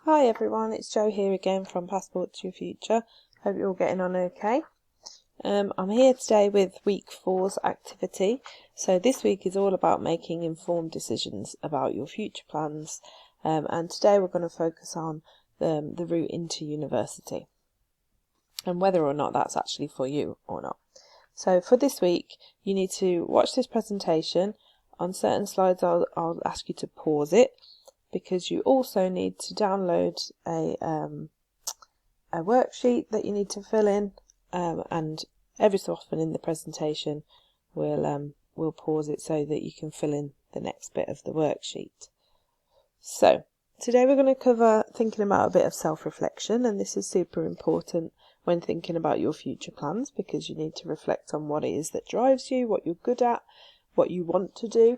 Hi everyone, it's Jo here again from Passport to Your Future. Hope you're all getting on okay. I'm here today with week 4's activity. So this week is all about making informed decisions about your future plans, and today we're going to focus on the route into university and whether or not that's actually for you or not. So for this week you need to watch this presentation. On certain slides I'll ask you to pause it, because you also need to download a worksheet that you need to fill in, and every so often in the presentation we'll pause it so that you can fill in the next bit of the worksheet. So today we're going to cover thinking about a bit of self-reflection, and this is super important when thinking about your future plans, because you need to reflect on what it is that drives you, what you're good at, what you want to do.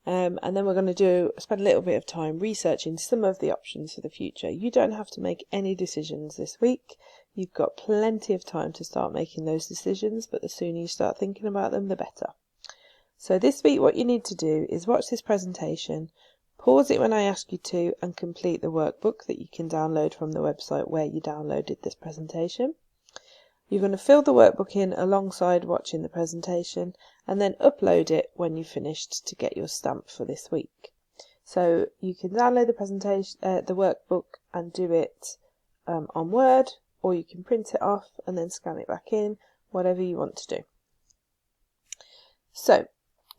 And then we're going to spend a little bit of time researching some of the options for the future. You don't have to make any decisions this week. You've got plenty of time to start making those decisions, but the sooner you start thinking about them, the better. So this week what you need to do is watch this presentation, pause it when I ask you to, and complete the workbook that you can download from the website where you downloaded this presentation. You're going to fill the workbook in alongside watching the presentation, and then upload it when you've finished to get your stamp for this week. So you can download the presentation, the workbook, and do it on Word, or you can print it off and then scan it back in, whatever you want to do. So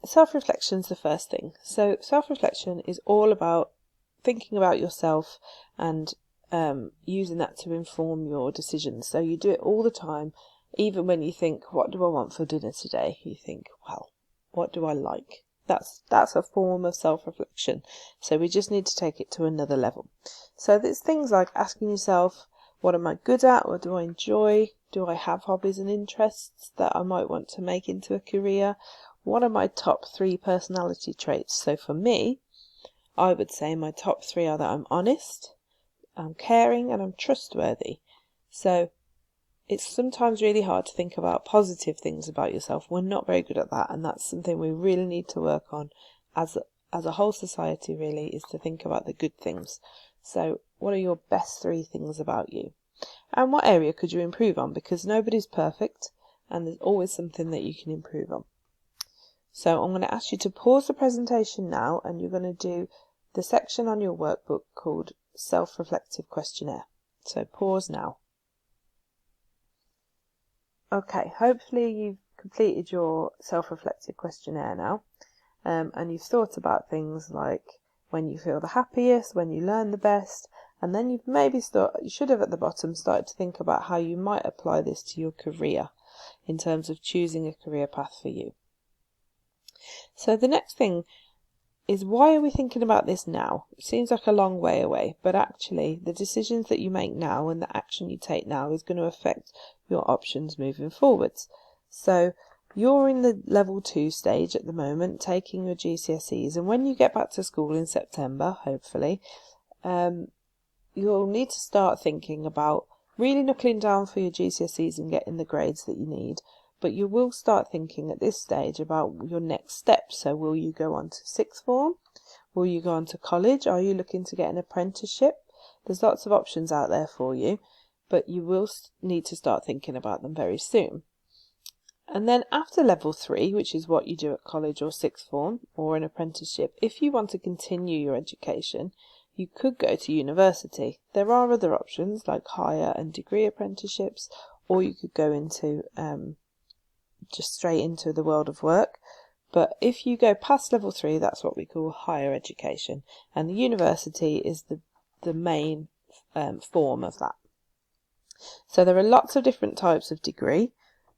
self-reflection is the first thing. So self-reflection is all about thinking about yourself and using that to inform your decisions. So you do it all the time. Even when you think, what do I want for dinner today? You think, well, what do I like? That's a form of self-reflection. So we just need to take it to another level. So there's things like asking yourself, what am I good at? What do I enjoy? Do I have hobbies and interests that I might want to make into a career? What are my top 3 personality traits? So for me, I would say my top 3 are that I'm honest, I'm caring, and I'm trustworthy. So it's sometimes really hard to think about positive things about yourself. We're not very good at that, and that's something we really need to work on as a whole society, really, is to think about the good things. So what are your best 3 things about you? And what area could you improve on? Because nobody's perfect, and there's always something that you can improve on. So I'm going to ask you to pause the presentation now, and you're going to do the section on your workbook called Self-Reflective Questionnaire. So pause now. Okay, hopefully you've completed your self-reflective questionnaire now, and you've thought about things like when you feel the happiest, when you learn the best, and then you've maybe you should have at the bottom started to think about how you might apply this to your career in terms of choosing a career path for you. So the next thing is, why are we thinking about this now? It seems like a long way away, but actually the decisions that you make now and the action you take now is going to affect your options moving forwards. So you're in the level 2 stage at the moment, taking your GCSEs, and when you get back to school in September, hopefully, you'll need to start thinking about really knuckling down for your GCSEs and getting the grades that you need. But you will start thinking at this stage about your next steps. So will you go on to 6th form? Will you go on to college? Are you looking to get an apprenticeship? There's lots of options out there for you, but you will need to start thinking about them very soon. And then after level 3, which is what you do at college or 6th form or an apprenticeship, if you want to continue your education, you could go to university. There are other options like higher and degree apprenticeships, or you could go into just straight into the world of work. But if you go past level 3, that's what we call higher education, and the university is the main form of that. So there are lots of different types of degree.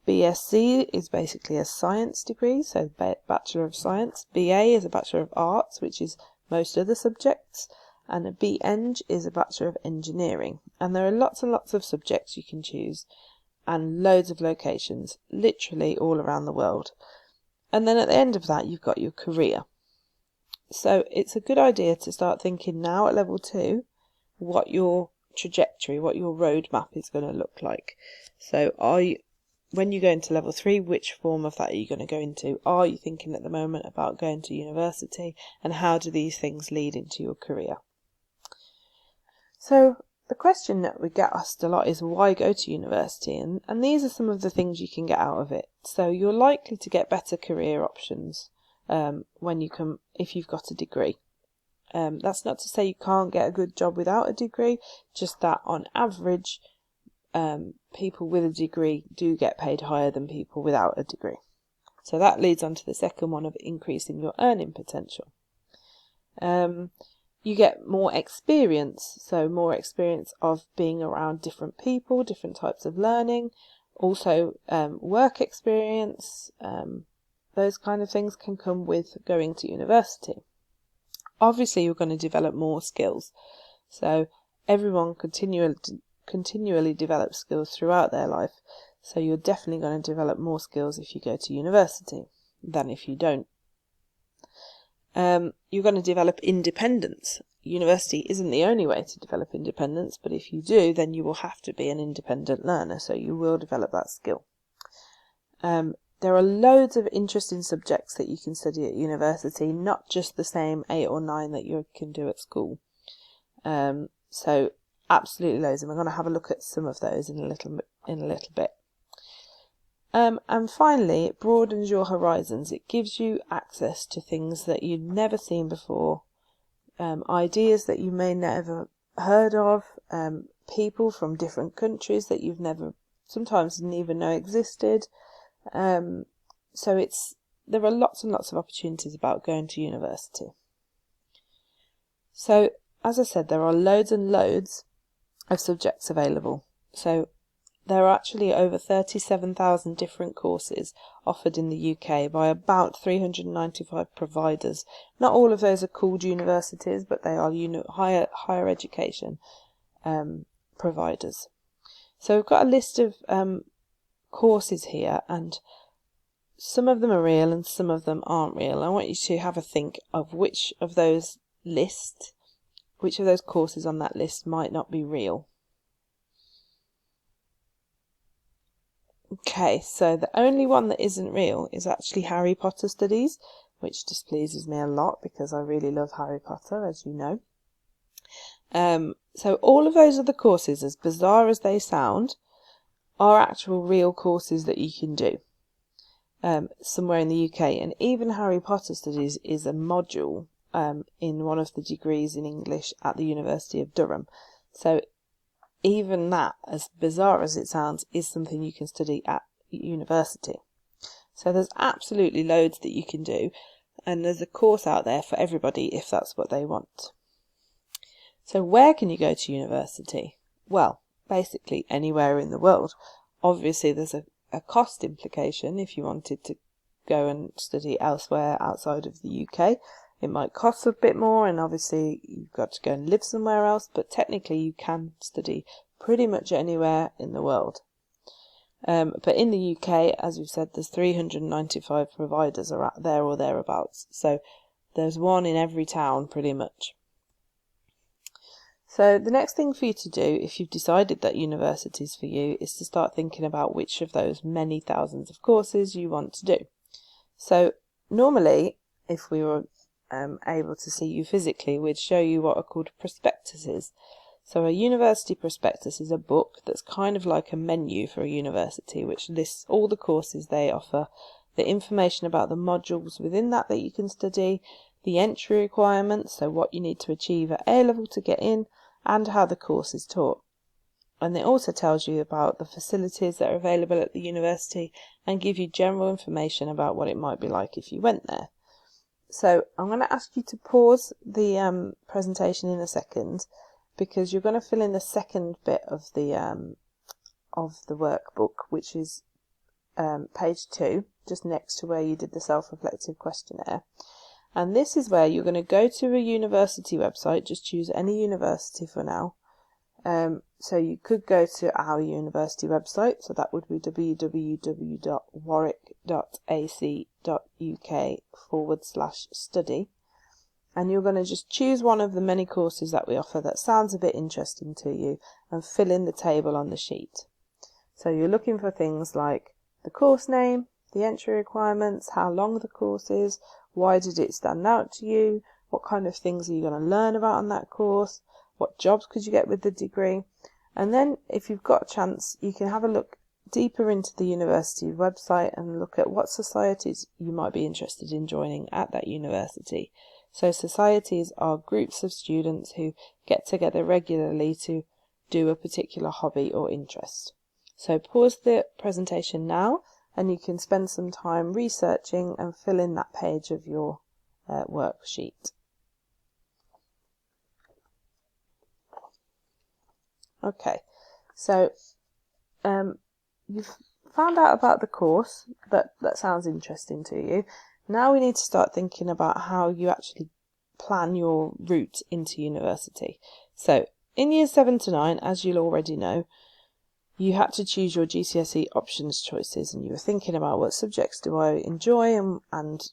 BSc is basically a science degree, so Bachelor of Science. BA is a Bachelor of Arts, which is most other subjects, and a BEng is a Bachelor of Engineering. And there are lots and lots of subjects you can choose, and loads of locations, literally all around the world. And then at the end of that, you've got your career. So it's a good idea to start thinking now at level 2 what your trajectory, what your roadmap is going to look like. So when you go into level 3, which form of that are you going to go into? Are you thinking at the moment about going to university, and how do these things lead into your career? So the question that we get asked a lot is why go to university? And these are some of the things you can get out of it. So you're likely to get better career options if you've got a degree. That's not to say you can't get a good job without a degree, just that on average, people with a degree do get paid higher than people without a degree. So that leads on to the second one of increasing your earning potential. You get more experience, so more experience of being around different people, different types of learning, also work experience. Those kind of things can come with going to university. Obviously, you're going to develop more skills. So everyone continually develops skills throughout their life. So you're definitely going to develop more skills if you go to university than if you don't. You're going to develop independence. University isn't the only way to develop independence, but if you do, then you will have to be an independent learner, so you will develop that skill. There are loads of interesting subjects that you can study at university, not just the same 8 or 9 that you can do at school. So absolutely loads, and we're going to have a look at some of those in a little bit. And finally, it broadens your horizons. It gives you access to things that you've never seen before, ideas that you may never heard of, people from different countries that you've never, sometimes didn't even know existed. So there are lots and lots of opportunities about going to university. So, as I said, there are loads and loads of subjects available. So there are actually over 37,000 different courses offered in the UK by about 395 providers. Not all of those are called universities, but they are higher education providers. So we've got a list of courses here, and some of them are real and some of them aren't real. I want you to have a think of which of those courses on that list might not be real. Okay, so the only one that isn't real is actually Harry Potter studies, which displeases me a lot because I really love Harry Potter, as you know. So all of those other courses, as bizarre as they sound, are actual real courses that you can do somewhere in the UK. And even Harry Potter studies is a module in one of the degrees in English at the University of Durham. So even that, as bizarre as it sounds, is something you can study at university. So there's absolutely loads that you can do, and there's a course out there for everybody if that's what they want. So where can you go to university? Well, basically anywhere in the world. Obviously there's a cost implication if you wanted to go and study elsewhere outside of the UK. It might cost a bit more, and obviously you've got to go and live somewhere else, but technically you can study pretty much anywhere in the world. But in the UK, as we've said, there's 395 providers are out there or thereabouts. So there's one in every town pretty much. So the next thing for you to do, if you've decided that university is for you, is to start thinking about which of those many thousands of courses you want to do. So normally, if we were able to see you physically, we'd show you what are called prospectuses. So a university prospectus is a book that's kind of like a menu for a university, which lists all the courses they offer, the information about the modules within that you can study, the entry requirements, so what you need to achieve at A-level to get in, and how the course is taught. And it also tells you about the facilities that are available at the university and give you general information about what it might be like if you went there. So I'm going to ask you to pause the presentation in a second, because you're going to fill in the second bit of the workbook, which is page 2, just next to where you did the self-reflective questionnaire. And this is where you're going to go to a university website. Just choose any university for now. So you could go to our university website, so that would be www.warwick.ac.uk/study. And you're going to just choose one of the many courses that we offer that sounds a bit interesting to you and fill in the table on the sheet. So you're looking for things like the course name, the entry requirements, how long the course is, why did it stand out to you, what kind of things are you going to learn about on that course, What jobs could you get with the degree? And then if you've got a chance, you can have a look deeper into the university website and look at what societies you might be interested in joining at that university. So societies are groups of students who get together regularly to do a particular hobby or interest. So pause the presentation now and you can spend some time researching and fill in that page of your worksheet. Okay, so you've found out about the course, that sounds interesting to you. Now we need to start thinking about how you actually plan your route into university. So in years 7 to 9, as you'll already know, you had to choose your GCSE options choices, and you were thinking about what subjects do I enjoy and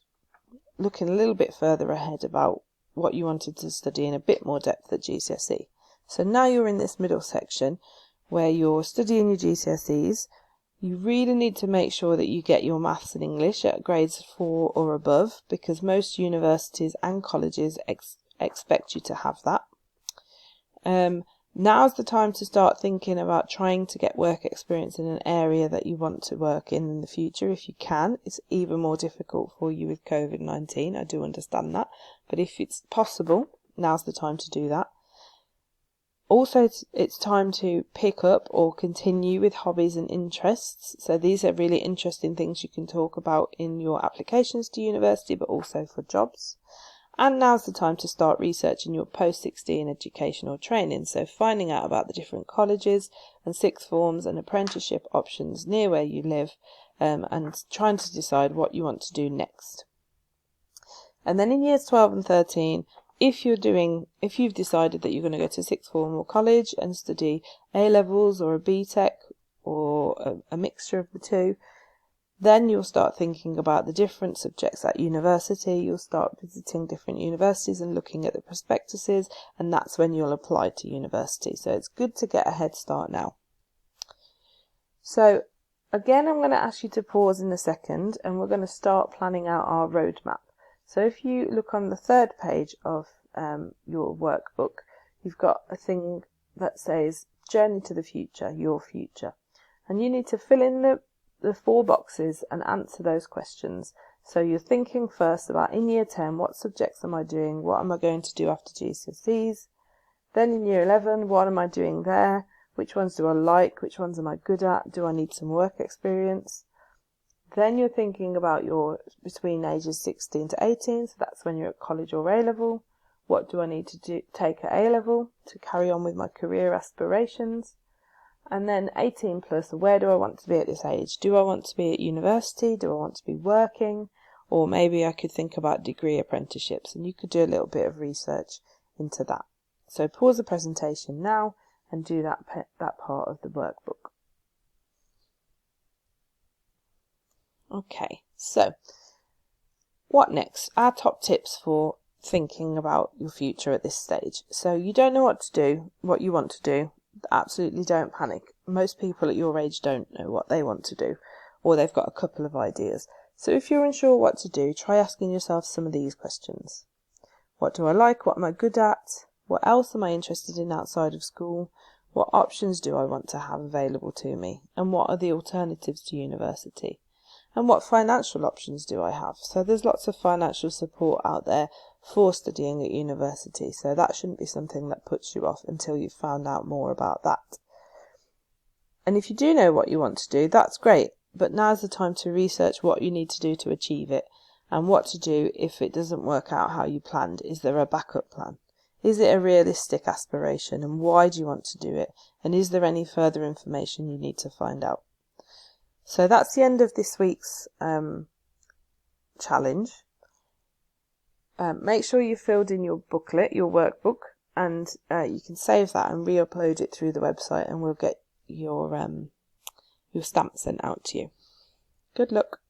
looking a little bit further ahead about what you wanted to study in a bit more depth at GCSE. So now you're in this middle section where you're studying your GCSEs. You really need to make sure that you get your maths and English at grades 4 or above, because most universities and colleges expect you to have that. Now's the time to start thinking about trying to get work experience in an area that you want to work in the future if you can. It's even more difficult for you with COVID-19, I do understand that, but if it's possible, now's the time to do that. Also, it's time to pick up or continue with hobbies and interests. So these are really interesting things you can talk about in your applications to university, but also for jobs. And now's the time to start researching your post-16 educational training. So finding out about the different colleges and sixth forms and apprenticeship options near where you live, and trying to decide what you want to do next. And then in years 12 and 13, if you've decided that you're going to go to sixth form or college and study A-levels or a BTEC or a mixture of the two, then you'll start thinking about the different subjects at university. You'll start visiting different universities and looking at the prospectuses, and that's when you'll apply to university. So it's good to get a head start now. So again, I'm going to ask you to pause in a second and we're going to start planning out our roadmap. So if you look on the third page of your workbook, you've got a thing that says Journey to the Future, Your Future. And you need to fill in the 4 boxes and answer those questions. So you're thinking first about in year 10, what subjects am I doing? What am I going to do after GCSEs? Then in year 11, what am I doing there? Which ones do I like? Which ones am I good at? Do I need some work experience? Then you're thinking about your between ages 16 to 18, so that's when you're at college or A-level. What do I need to take at A-level to carry on with my career aspirations? And then 18 plus, where do I want to be at this age? Do I want to be at university? Do I want to be working? Or maybe I could think about degree apprenticeships, and you could do a little bit of research into that. So pause the presentation now and do that part of the workbook. Okay, so what next? Our top tips for thinking about your future at this stage. So you don't know what you want to do. Absolutely don't panic. Most people at your age don't know what they want to do, or they've got a couple of ideas. So if you're unsure what to do, try asking yourself some of these questions. What do I like? What am I good at? What else am I interested in outside of school? What options do I want to have available to me? And what are the alternatives to university? And what financial options do I have? So there's lots of financial support out there for studying at university, so that shouldn't be something that puts you off until you've found out more about that. And if you do know what you want to do, that's great, but now's the time to research what you need to do to achieve it and what to do if it doesn't work out how you planned. Is there a backup plan? Is it a realistic aspiration, and why do you want to do it? And is there any further information you need to find out? So that's the end of this week's challenge. Make sure you filled in your booklet, your workbook, and you can save that and re-upload it through the website, and we'll get your stamp sent out to you. Good luck.